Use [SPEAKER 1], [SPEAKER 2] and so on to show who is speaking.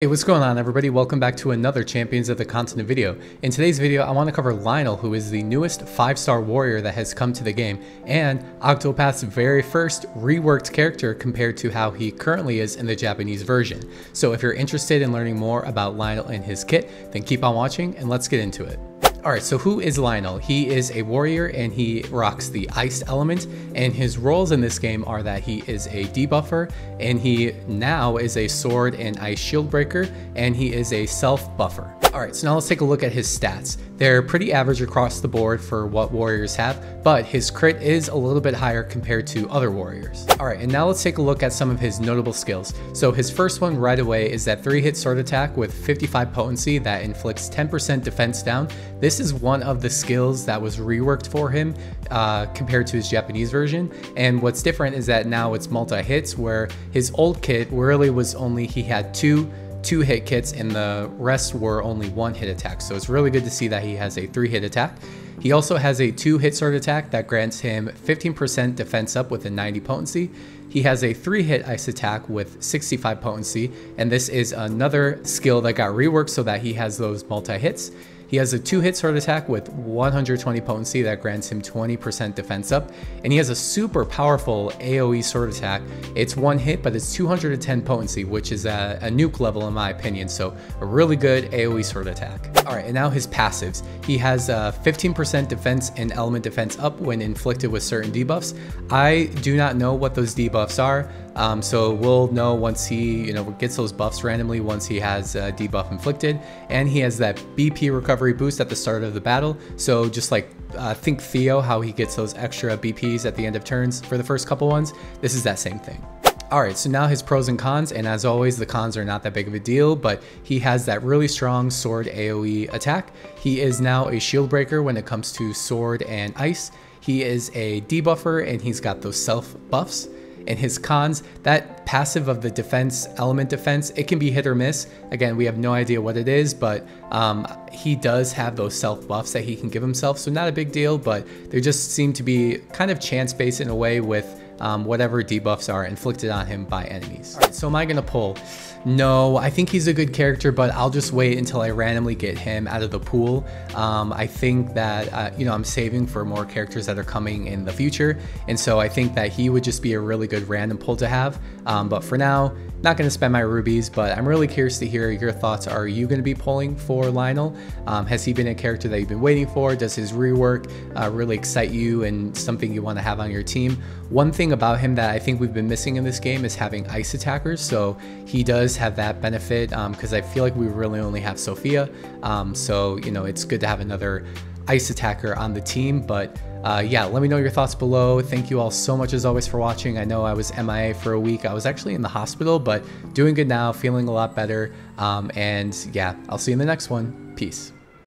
[SPEAKER 1] Hey, what's going on everybody? Welcome back to another Champions of the Continent video. In today's video, I want to cover Lionel, who is the newest 5-star warrior that has come to the game, and Octopath's very first reworked character compared to how he currently is in the Japanese version. So if you're interested in learning more about Lionel and his kit, then keep on watching and let's get into it. Alright, so who is Lionel? He is a warrior and he rocks the ice element, and his roles in this game are that he is a debuffer, and he now is a sword and ice shield breaker, and he is a self buffer. Alright, so now let's take a look at his stats. They're pretty average across the board for what warriors have, but his crit is a little bit higher compared to other warriors. Alright, and now let's take a look at some of his notable skills. So his first one right away is that 3-hit sword attack with 55 potency that inflicts 10% defense down. This is one of the skills that was reworked for him compared to his Japanese version, and what's different is that now it's multi-hits, where his old kit really was only, he had two hit kits and the rest were only 1-hit attacks. So it's really good to see that he has a 3-hit attack. He also has a 2-hit sword attack that grants him 15% defense up with a 90 potency. He has a 3-hit ice attack with 65 potency, and this is another skill that got reworked so that he has those multi-hits. He has a 2-hit sword attack with 120 potency that grants him 20% defense up, and he has a super powerful AoE sword attack. It's 1 hit, but it's 210 potency, which is a nuke level in my opinion, so a really good AoE sword attack. Alright, and now his passives. He has 15% defense and element defense up when inflicted with certain debuffs. I do not know what those debuffs are, so we'll know once he gets those buffs randomly once he has debuff inflicted. And he has that BP recovery boost at the start of the battle, so just like think Theo, how he gets those extra BPs at the end of turns for the first couple ones, this is that same thing. Alright, so now his pros and cons, and as always the cons are not that big of a deal, but he has that really strong sword AoE attack. He is now a shield breaker when it comes to sword and ice. He is a debuffer and he's got those self buffs. And his cons, that passive of the defense, element defense, it can be hit or miss. Again, we have no idea what it is, but he does have those self buffs that he can give himself, so not a big deal, but they just seem to be kind of chance based in a way with whatever debuffs are inflicted on him by enemies. Alright, so am I gonna pull? No, I think he's a good character, but I'll just wait until I randomly get him out of the pool. I think that I'm saving for more characters that are coming in the future, and so I think that he would just be a really good random pull to have. But for now, not going to spend my rubies, but I'm really curious to hear your thoughts. Are you going to be pulling for Lionel? Has he been a character that you've been waiting for? Does his rework really excite you and something you want to have on your team? One thing about him that I think we've been missing in this game is having ice attackers, so he does have that benefit because I feel like we really only have Sophia, so it's good to have another ice attacker on the team. But yeah, let me know your thoughts below. Thank you all so much as always for watching. I know I was MIA for a week. I was actually in the hospital, but doing good now, feeling a lot better. And yeah, I'll see you in the next one. Peace.